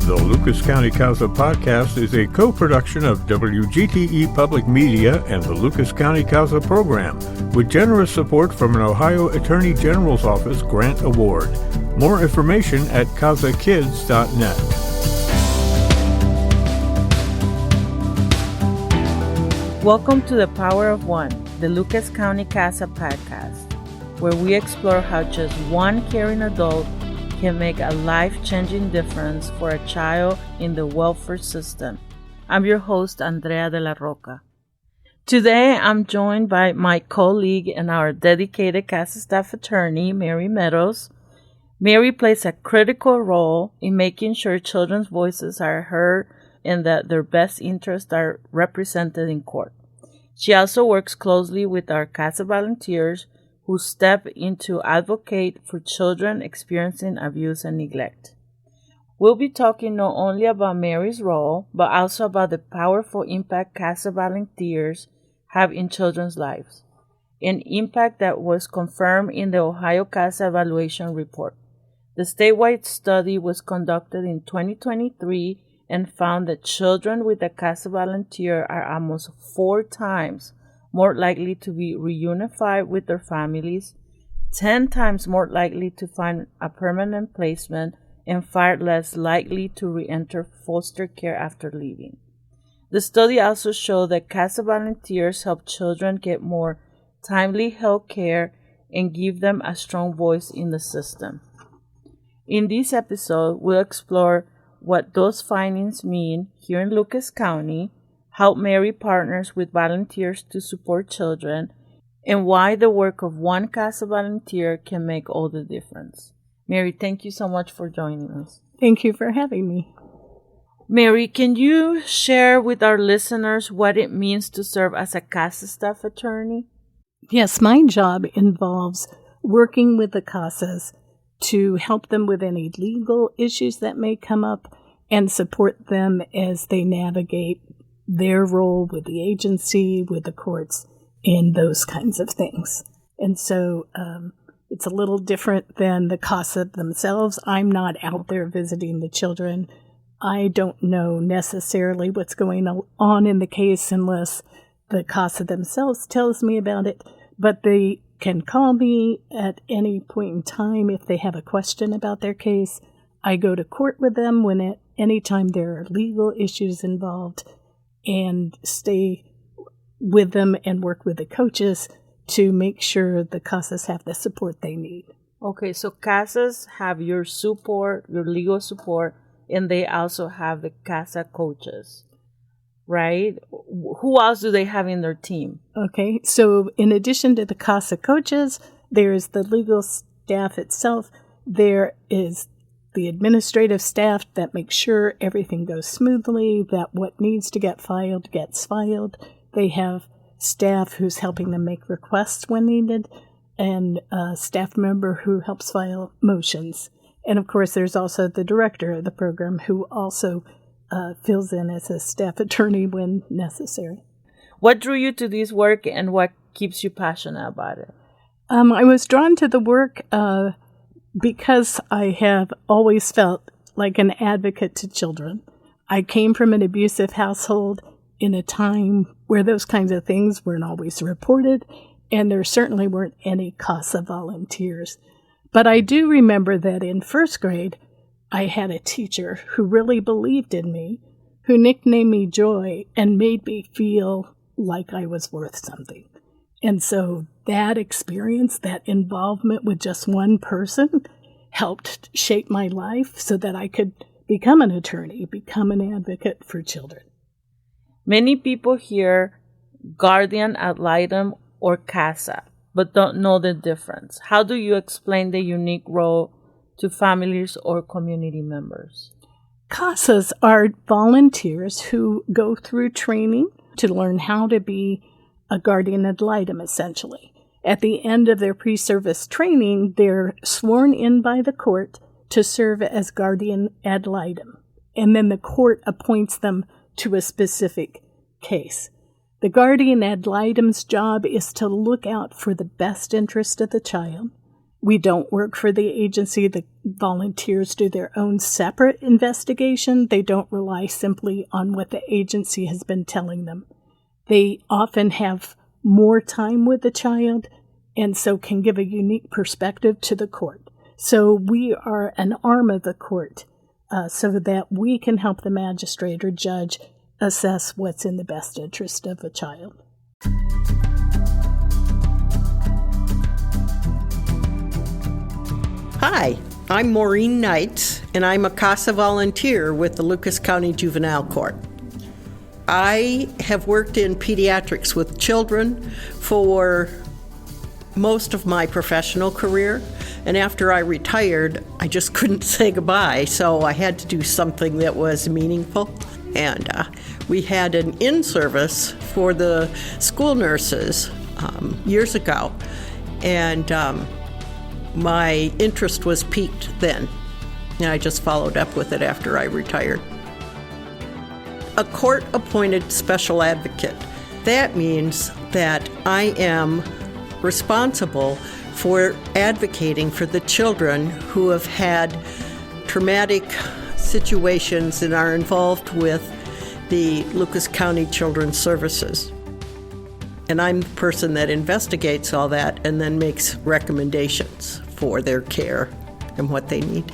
The Lucas County CASA podcast is a co-production of WGTE Public Media and the Lucas County CASA program, with generous support from an Ohio Attorney General's Office grant award. More information at casakids.net. Welcome to The Power of One, the Lucas County CASA podcast, where we explore how just one caring adult can make a life-changing difference for a child in the welfare system. I'm your host, Andrea de la Roca. Today, I'm joined by my colleague and our dedicated CASA Staff Attorney, Mary Meadows. Mary plays a critical role in making sure children's voices are heard and that their best interests are represented in court. She also works closely with our CASA volunteers who step in to advocate for children experiencing abuse and neglect. We'll be talking not only about Mary's role, but also about the powerful impact CASA volunteers have in children's lives, an impact that was confirmed in the Ohio CASA Evaluation Report. The statewide study was conducted in 2023 and found that children with a CASA volunteer are almost 4 times more likely to be reunified with their families, 10 times more likely to find a permanent placement, and far less likely to re-enter foster care after leaving. The study also showed that CASA volunteers help children get more timely health care and give them a strong voice in the system. In this episode, we'll explore what those findings mean here in Lucas County, how Mary partners with volunteers to support children, and why the work of one CASA volunteer can make all the difference. Mary, thank you so much for joining us. Thank you for having me. Mary, can you share with our listeners what it means to serve as a CASA Staff Attorney? Yes, my job involves working with the CASAs to help them with any legal issues that may come up and support them as they navigate their role with the agency, with the courts, and those kinds of things. And so it's a little different than the CASA themselves. I'm not out there visiting the children. I don't know necessarily what's going on in the case unless the CASA themselves tells me about it, but they can call me at any point in time if they have a question about their case. I go to court with them anytime there are legal issues involved, and stay with them and work with the coaches to make sure the CASAs have the support they need. Okay, so CASAs have your support, your legal support, and they also have the CASA coaches, right? Who else do they have in their team? Okay, so in addition to the CASA coaches, there's the legal staff itself. There is the administrative staff that makes sure everything goes smoothly, that what needs to get filed gets filed. They have staff who's helping them make requests when needed, and a staff member who helps file motions. And of course, there's also the director of the program who also fills in as a staff attorney when necessary. What drew you to this work and what keeps you passionate about it? I was drawn to the work because I have always felt like an advocate to children. I came from an abusive household in a time where those kinds of things weren't always reported, and there certainly weren't any CASA volunteers. But I do remember that in first grade, I had a teacher who really believed in me, who nicknamed me Joy and made me feel like I was worth something. And so that experience, that involvement with just one person helped shape my life so that I could become an attorney, become an advocate for children. Many people hear guardian ad litem or CASA, but don't know the difference. How do you explain the unique role to families or community members? CASAs are volunteers who go through training to learn how to be a guardian ad litem, essentially. At the end of their pre-service training, they're sworn in by the court to serve as guardian ad litem, and then the court appoints them to a specific case. The guardian ad litem's job is to look out for the best interest of the child, We don't work for the agency. The volunteers do their own separate investigation. They don't rely simply on what the agency has been telling them. They often have more time with the child and so can give a unique perspective to the court. So we are an arm of the court so that we can help the magistrate or judge assess what's in the best interest of a child. Hi, I'm Maureen Knight, and I'm a CASA volunteer with the Lucas County Juvenile Court. I have worked in pediatrics with children for most of my professional career, and after I retired, I just couldn't say goodbye, so I had to do something that was meaningful. And we had an in-service for the school nurses years ago, and my interest was piqued then, and I just followed up with it after I retired. A court-appointed special advocate. That means that I am responsible for advocating for the children who have had traumatic situations and are involved with the Lucas County Children's Services. And I'm the person that investigates all that and then makes recommendations for their care and what they need.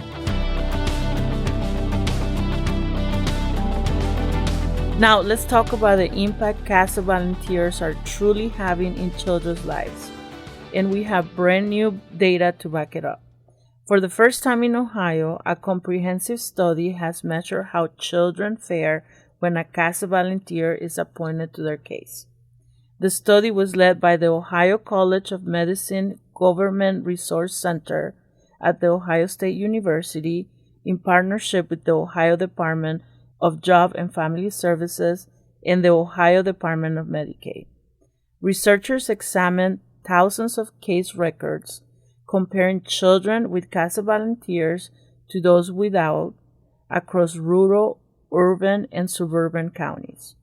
Now let's talk about the impact CASA volunteers are truly having in children's lives. And we have brand new data to back it up. For the first time in Ohio, a comprehensive study has measured how children fare when a CASA volunteer is appointed to their case. The study was led by the Ohio College of Medicine Government Resource Center at The Ohio State University in partnership with the Ohio Department of Job and Family Services and the Ohio Department of Medicaid. Researchers examined thousands of case records comparing children with CASA volunteers to those without across rural, urban, and suburban counties.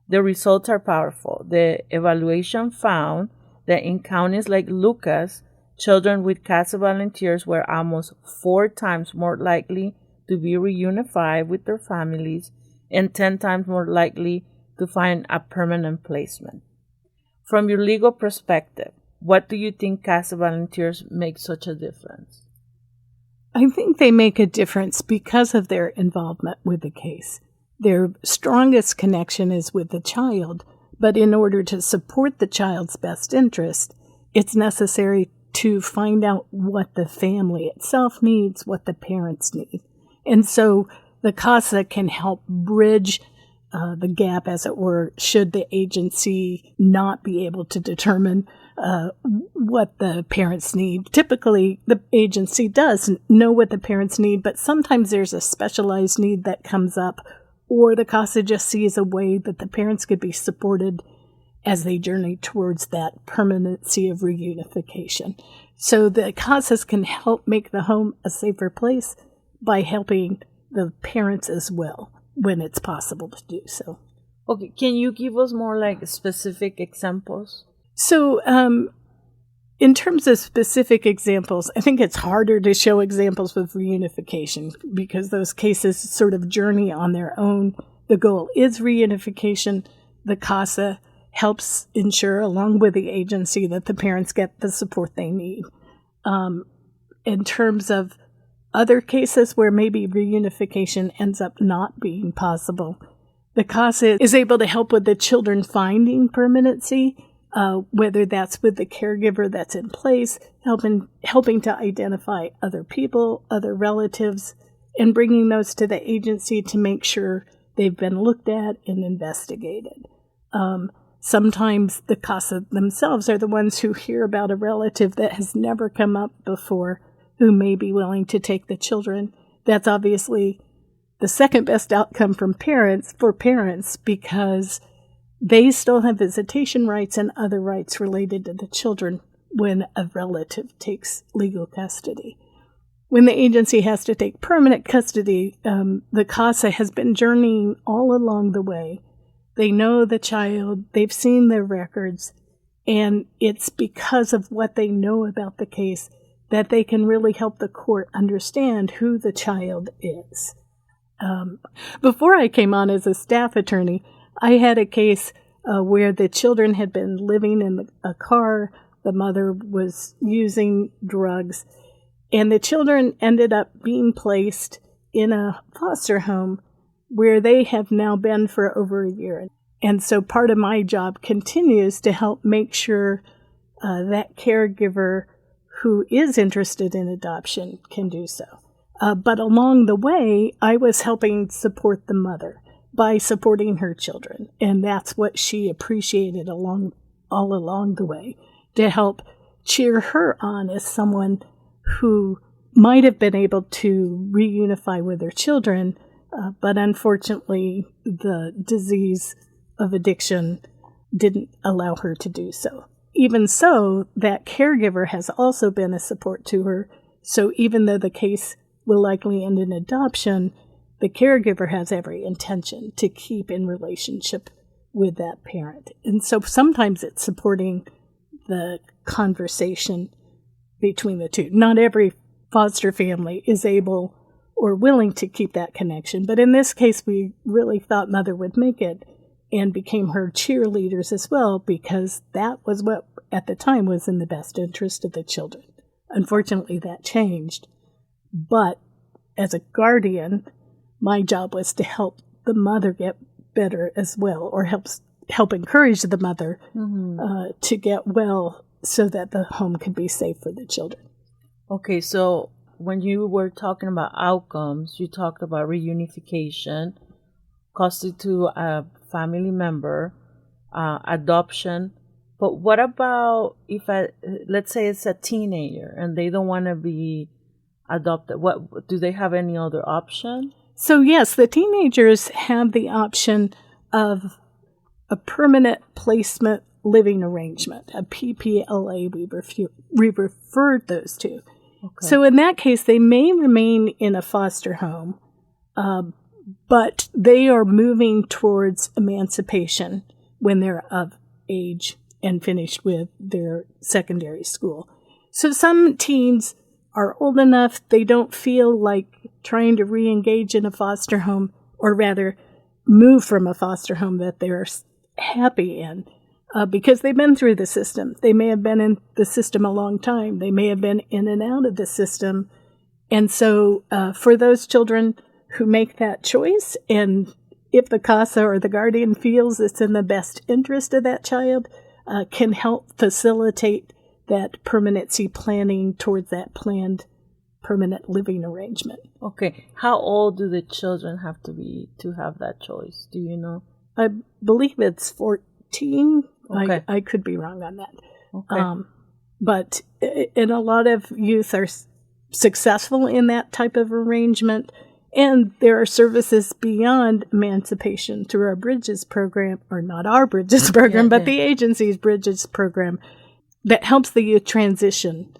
The results are powerful. The evaluation found that in counties like Lucas, children with CASA volunteers were almost 4 times more likely to be reunified with their families and 10 times more likely to find a permanent placement. From your legal perspective, what do you think CASA volunteers make such a difference? I think they make a difference because of their involvement with the case. Their strongest connection is with the child, but in order to support the child's best interest, it's necessary to find out what the family itself needs, what the parents need. And so the CASA can help bridge the gap, as it were, should the agency not be able to determine what the parents need. Typically, the agency does know what the parents need, but sometimes there's a specialized need that comes up, or the CASA just sees a way that the parents could be supported as they journey towards that permanency of reunification. So the CASAs can help make the home a safer place by helping the parents as well when it's possible to do so. Okay, can you give us more specific examples? So in terms of specific examples, I think it's harder to show examples with reunification because those cases sort of journey on their own. The goal is reunification. The CASA helps ensure, along with the agency, that the parents get the support they need. In terms of other cases where maybe reunification ends up not being possible, the CASA is able to help with the children finding permanency, whether that's with the caregiver that's in place, helping to identify other people, other relatives, and bringing those to the agency to make sure they've been looked at and investigated. Sometimes the CASA themselves are the ones who hear about a relative that has never come up before who may be willing to take the children. That's obviously the second best outcome for parents because they still have visitation rights and other rights related to the children when a relative takes legal custody. When the agency has to take permanent custody, the CASA has been journeying all along the way. They know the child, they've seen their records, and it's because of what they know about the case that they can really help the court understand who the child is. Before I came on as a staff attorney, I had a case where the children had been living in a car, the mother was using drugs, and the children ended up being placed in a foster home where they have now been for over a year. And so part of my job continues to help make sure that caregiver who is interested in adoption can do so. But along the way, I was helping support the mother by supporting her children. And that's what she appreciated all along the way, to help cheer her on as someone who might have been able to reunify with her children, but unfortunately the disease of addiction didn't allow her to do so. Even so, that caregiver has also been a support to her, so even though the case will likely end in adoption, the caregiver has every intention to keep in relationship with that parent. And so sometimes it's supporting the conversation between the two. Not every foster family is able or willing to keep that connection, but in this case, we really thought mother would make it and became her cheerleaders as well, because that was what at the time was in the best interest of the children. Unfortunately, that changed. But as a guardian, my job was to help the mother get better as well, or help encourage the mother to get well so that the home could be safe for the children. Okay, so when you were talking about outcomes, you talked about reunification, custody to a family member, adoption. But what about if, let's say it's a teenager and they don't want to be adopted? What do they have any other option? So yes, the teenagers have the option of a permanent placement living arrangement, a PPLA. We referred those to. Okay. So in that case, they may remain in a foster home, but they are moving towards emancipation when they're of age and finished with their secondary school. So some teens are old enough, they don't feel like trying to re-engage in a foster home, or rather move from a foster home that they're happy in, because they've been through the system. They may have been in the system a long time. They may have been in and out of the system. And so for those children who make that choice, and if the CASA or the guardian feels it's in the best interest of that child, can help facilitate that permanency planning towards that planned permanent living arrangement. Okay. How old do the children have to be to have that choice? Do you know? I believe it's 14. Okay. I could be wrong on that. Okay. But a lot of youth are successful in that type of arrangement. And there are services beyond emancipation through our Bridges program, or not our Bridges program, but the agency's Bridges program, that helps the youth transition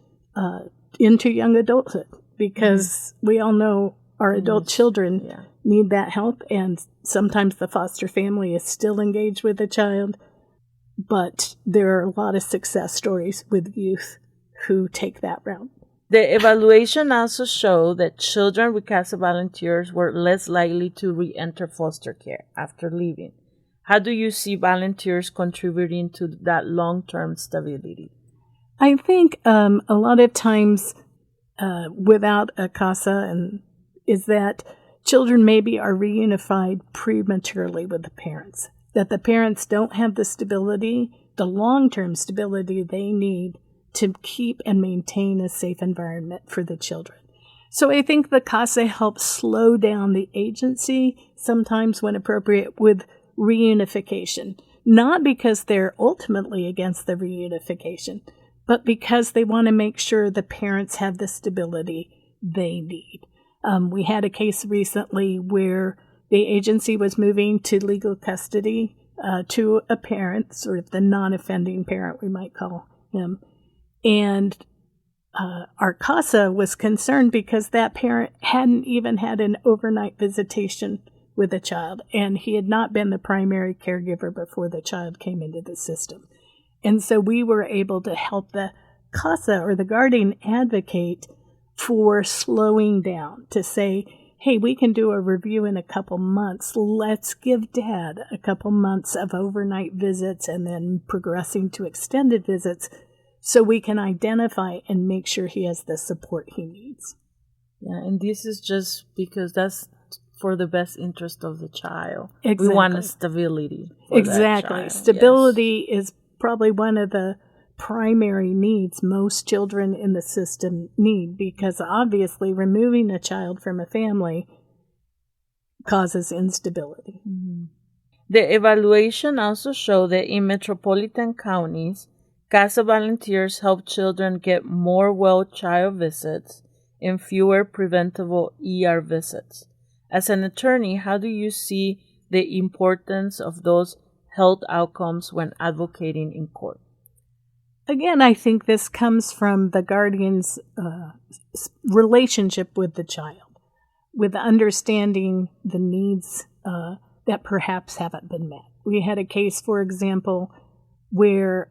into young adulthood, because we all know our adult children need that help, and sometimes the foster family is still engaged with the child, but there are a lot of success stories with youth who take that route. The evaluation also showed that children with CASA volunteers were less likely to re-enter foster care after leaving. How do you see volunteers contributing to that long-term stability? I think a lot of times without a CASA is that children maybe are reunified prematurely with the parents, that the parents don't have the stability, the long-term stability they need to keep and maintain a safe environment for the children. So I think the CASA helps slow down the agency, sometimes when appropriate, with reunification. Not because they're ultimately against the reunification, but because they want to make sure the parents have the stability they need. We had a case recently where the agency was moving to legal custody to a parent, sort of the non-offending parent, we might call him. And our CASA was concerned because that parent hadn't even had an overnight visitation with the child, and he had not been the primary caregiver before the child came into the system. And so we were able to help the CASA or the guardian advocate for slowing down, to say, hey, we can do a review in a couple months. Let's give Dad a couple months of overnight visits and then progressing to extended visits so we can identify and make sure he has the support he needs. Yeah, and this is just because that's for the best interest of the child. Exactly. We want stability. For exactly. that child. Stability is probably one of the primary needs most children in the system need, because obviously removing a child from a family causes instability. Mm-hmm. The evaluation also showed that in metropolitan counties, CASA volunteers help children get more well-child visits and fewer preventable ER visits. As an attorney, how do you see the importance of those health outcomes when advocating in court? Again, I think this comes from the guardian's relationship with the child, with understanding the needs that perhaps haven't been met. We had a case, for example, where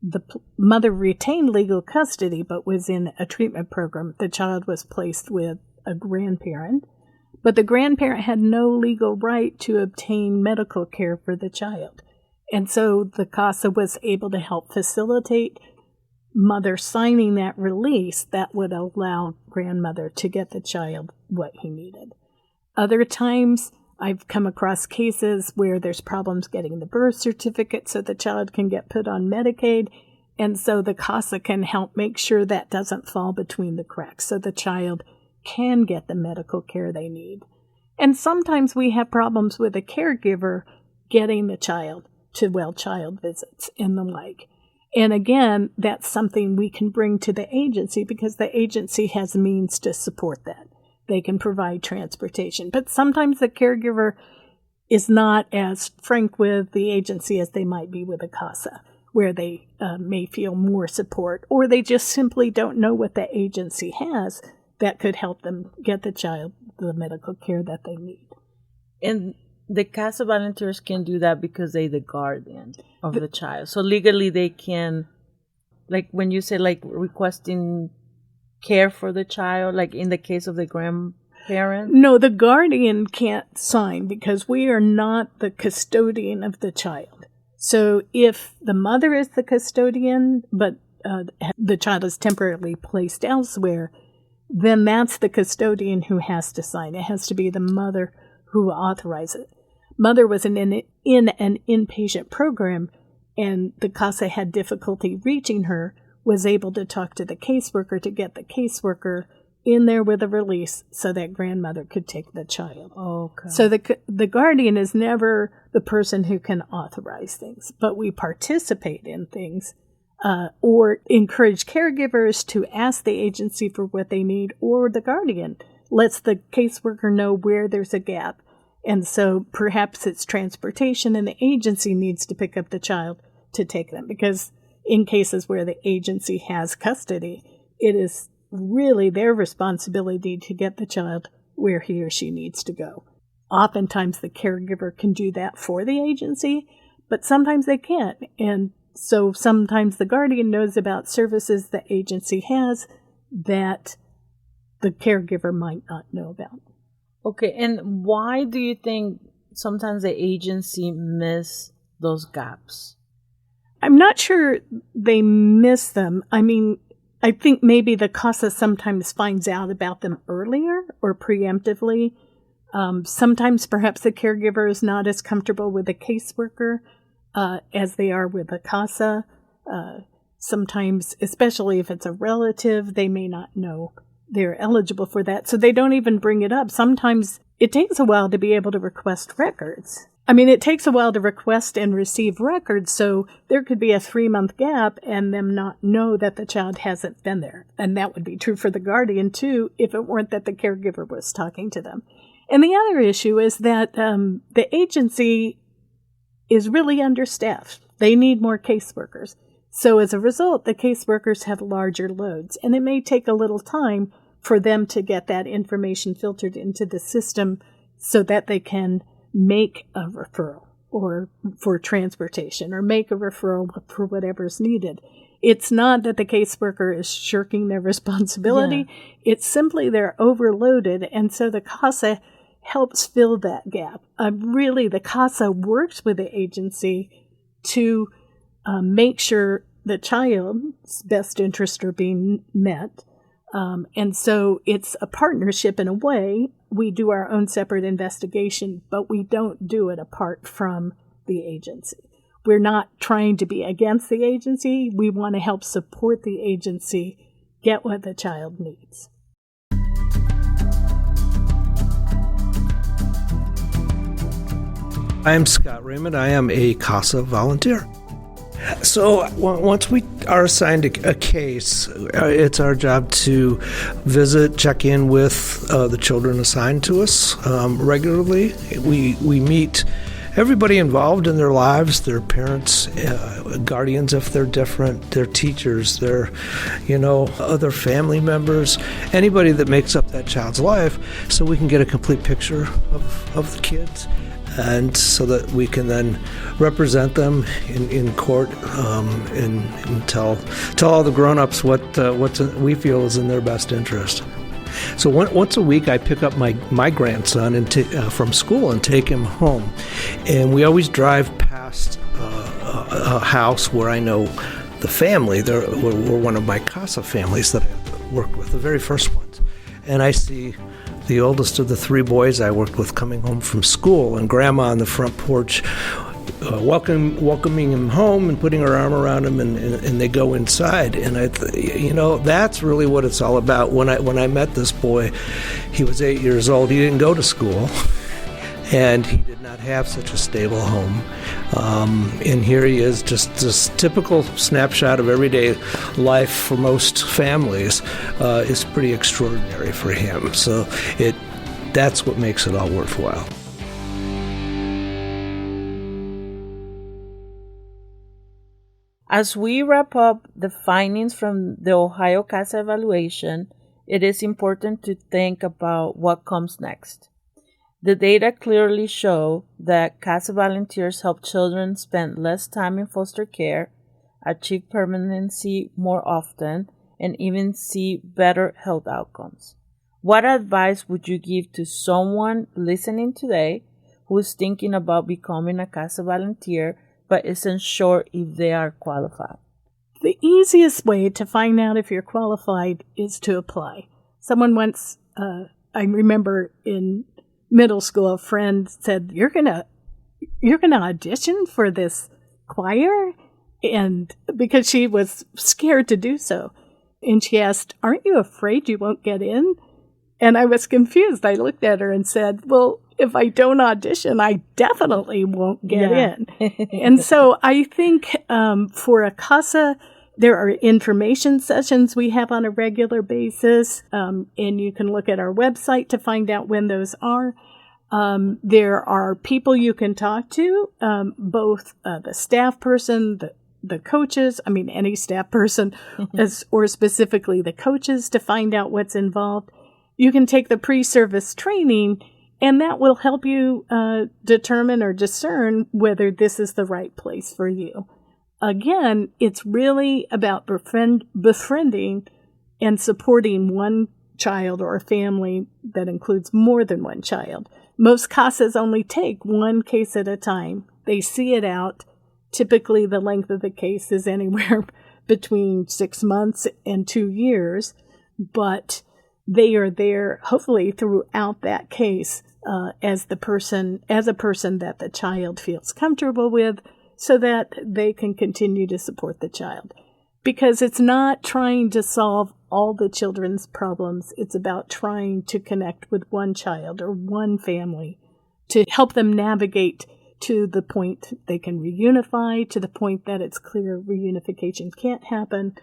the mother retained legal custody but was in a treatment program. The child was placed with a grandparent, but the grandparent had no legal right to obtain medical care for the child. And so the CASA was able to help facilitate mother signing that release that would allow grandmother to get the child what he needed. Other times, I've come across cases where there's problems getting the birth certificate so the child can get put on Medicaid, and so the CASA can help make sure that doesn't fall between the cracks so the child can get the medical care they need. And sometimes we have problems with a caregiver getting the child to well-child visits and the like. And again, that's something we can bring to the agency because the agency has means to support that. They can provide transportation. But sometimes the caregiver is not as frank with the agency as they might be with a CASA, where they may feel more support, or they just simply don't know what the agency has that could help them get the child the medical care that they need. And the CASA volunteers can do that because they're the guardian of the child. So legally they can, like when you say like requesting care for the child, like in the case of the grandparent? No, the guardian can't sign because we are not the custodian of the child. So if the mother is the custodian, but the child is temporarily placed elsewhere, then that's the custodian who has to sign. It has to be the mother who authorizes it. Mother was in an inpatient program, and the CASA had difficulty reaching her, was able to talk to the caseworker to get the caseworker in there with a release so that grandmother could take the child. Okay. So the guardian is never the person who can authorize things, but we participate in things or encourage caregivers to ask the agency for what they need, or the guardian lets the caseworker know where there's a gap. And so perhaps it's transportation and the agency needs to pick up the child to take them, because in cases where the agency has custody, it is really their responsibility to get the child where he or she needs to go. Oftentimes the caregiver can do that for the agency, but sometimes they can't. And so sometimes the guardian knows about services the agency has that the caregiver might not know about. Okay, and why do you think sometimes the agency miss those gaps? I'm not sure they miss them. I mean, I think maybe the CASA sometimes finds out about them earlier or preemptively. Sometimes perhaps the caregiver is not as comfortable with a caseworker as they are with a CASA. Sometimes, especially if it's a relative, they may not know they're eligible for that, so they don't even bring it up. Sometimes it takes a while to be able to request records. I mean, it takes a while to request and receive records, so there could be a 3-month gap and them not know that the child hasn't been there. And that would be true for the guardian, too, if it weren't that the caregiver was talking to them. And the other issue is that the agency is really understaffed. They need more caseworkers. So as a result, the caseworkers have larger loads, and it may take a little time for them to get that information filtered into the system so that they can make a referral or for transportation or make a referral for whatever's needed. It's not that the caseworker is shirking their responsibility. Yeah. It's simply they're overloaded, and so the CASA helps fill that gap. Really, the CASA works with the agency to make sure the child's best interests are being met. And so it's a partnership in a way. We do our own separate investigation, but we don't do it apart from the agency. We're not trying to be against the agency. We want to help support the agency get what the child needs. I'm Scott Raymond. I am a CASA volunteer. So once we are assigned a case, it's our job to visit, check in with the children assigned to us regularly. We meet everybody involved in their lives, their parents, guardians if they're different, their teachers, their, other family members, anybody that makes up that child's life, so we can get a complete picture of the kids. And so that we can then represent them in court and tell all the grown-ups what we feel is in their best interest. So once a week, I pick up my grandson from school and take him home. And we always drive past a house where I know the family. We're one of my CASA families that I worked with, the very first ones. And I see the oldest of the three boys I worked with coming home from school, and Grandma on the front porch welcoming him home and putting her arm around him, and they go inside. And that's really what it's all about. When I met this boy, he was 8 years old. He didn't go to school, and he did not have such a stable home. And here he is, just this typical snapshot of everyday life for most families is pretty extraordinary for him. So that's what makes it all worthwhile. As we wrap up the findings from the Ohio CASA evaluation, it is important to think about what comes next. The data clearly show that CASA volunteers help children spend less time in foster care, achieve permanency more often, and even see better health outcomes. What advice would you give to someone listening today who is thinking about becoming a CASA volunteer but isn't sure if they are qualified? The easiest way to find out if you're qualified is to apply. Someone once, I remember in middle school, a friend said, you're gonna audition for this choir? And because she was scared to do so. And she asked, aren't you afraid you won't get in? And I was confused. I looked at her and said, well, if I don't audition, I definitely won't get in. And so I think for a CASA, there are information sessions we have on a regular basis, and you can look at our website to find out when those are. There are people you can talk to, both the staff person, the coaches, any staff person, or specifically the coaches, to find out what's involved. You can take the pre-service training, and that will help you determine or discern whether this is the right place for you. Again, it's really about befriending and supporting one child or a family that includes more than one child. Most CASAs only take one case at a time. They see it out. Typically, the length of the case is anywhere between 6 months and 2 years, but they are there, hopefully, throughout that case as a person that the child feels comfortable with, so that they can continue to support the child. Because it's not trying to solve all the children's problems. It's about trying to connect with one child or one family to help them navigate to the point they can reunify, to the point that it's clear reunification can't happen,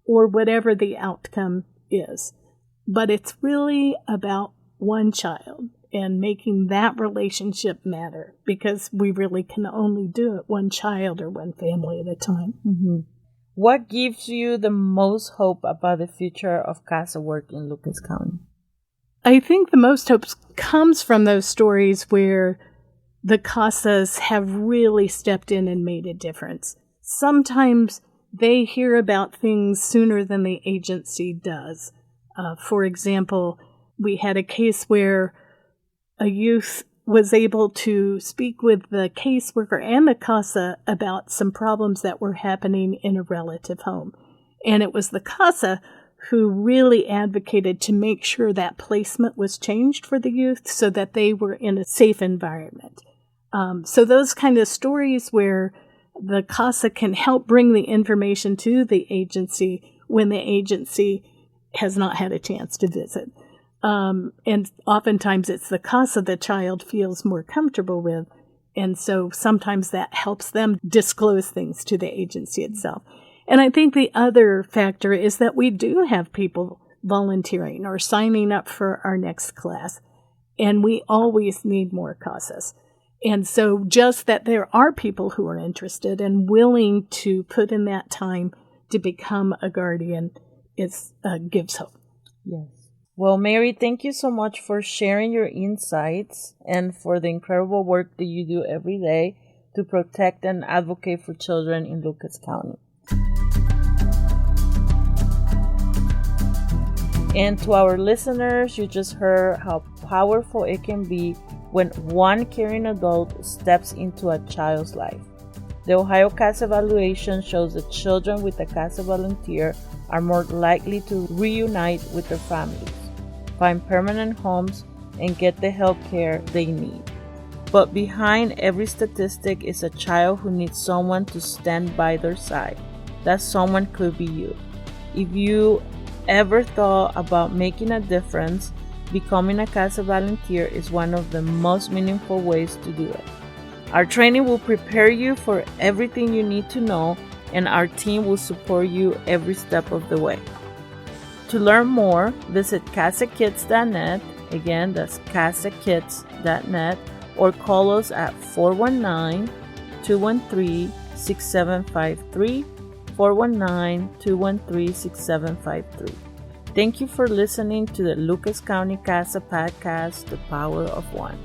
or whatever the outcome is. But it's really about one child and making that relationship matter, because we really can only do it one child or one family at a time. Mm-hmm. What gives you the most hope about the future of CASA work in Lucas County? I think the most hope comes from those stories where the CASAs have really stepped in and made a difference. Sometimes they hear about things sooner than the agency does. For example, we had a case where a youth was able to speak with the caseworker and the CASA about some problems that were happening in a relative home. And it was the CASA who really advocated to make sure that placement was changed for the youth so that they were in a safe environment. So those kind of stories where the CASA can help bring the information to the agency when the agency has not had a chance to visit. And oftentimes it's the CASA the child feels more comfortable with. And so sometimes that helps them disclose things to the agency itself. And I think the other factor is that we do have people volunteering or signing up for our next class. And we always need more CASAs. And so just that there are people who are interested and willing to put in that time to become a guardian gives hope. Yes. Well, Mary, thank you so much for sharing your insights and for the incredible work that you do every day to protect and advocate for children in Lucas County. And to our listeners, you just heard how powerful it can be when one caring adult steps into a child's life. The Ohio CASA Evaluation shows that children with a CASA volunteer are more likely to reunite with their families, find permanent homes, and get the health care they need. But behind every statistic is a child who needs someone to stand by their side. That someone could be you. If you ever thought about making a difference, becoming a CASA volunteer is one of the most meaningful ways to do it. Our training will prepare you for everything you need to know, and our team will support you every step of the way. To learn more, visit casakids.net. Again, that's casakids.net, or call us at 419-213-6753, 419-213-6753. Thank you for listening to the Lucas County CASA Podcast, The Power of One.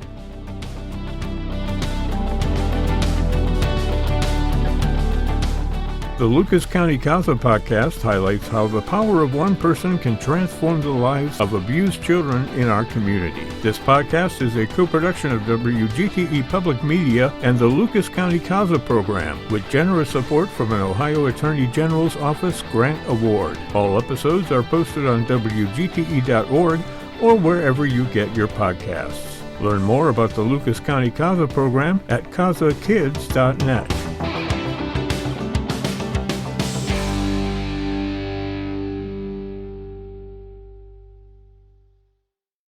The Lucas County CASA Podcast highlights how the power of one person can transform the lives of abused children in our community. This podcast is a co-production of WGTE Public Media and the Lucas County CASA program, with generous support from an Ohio Attorney General's Office grant award. All episodes are posted on WGTE.org or wherever you get your podcasts. Learn more about the Lucas County CASA program at casakids.net.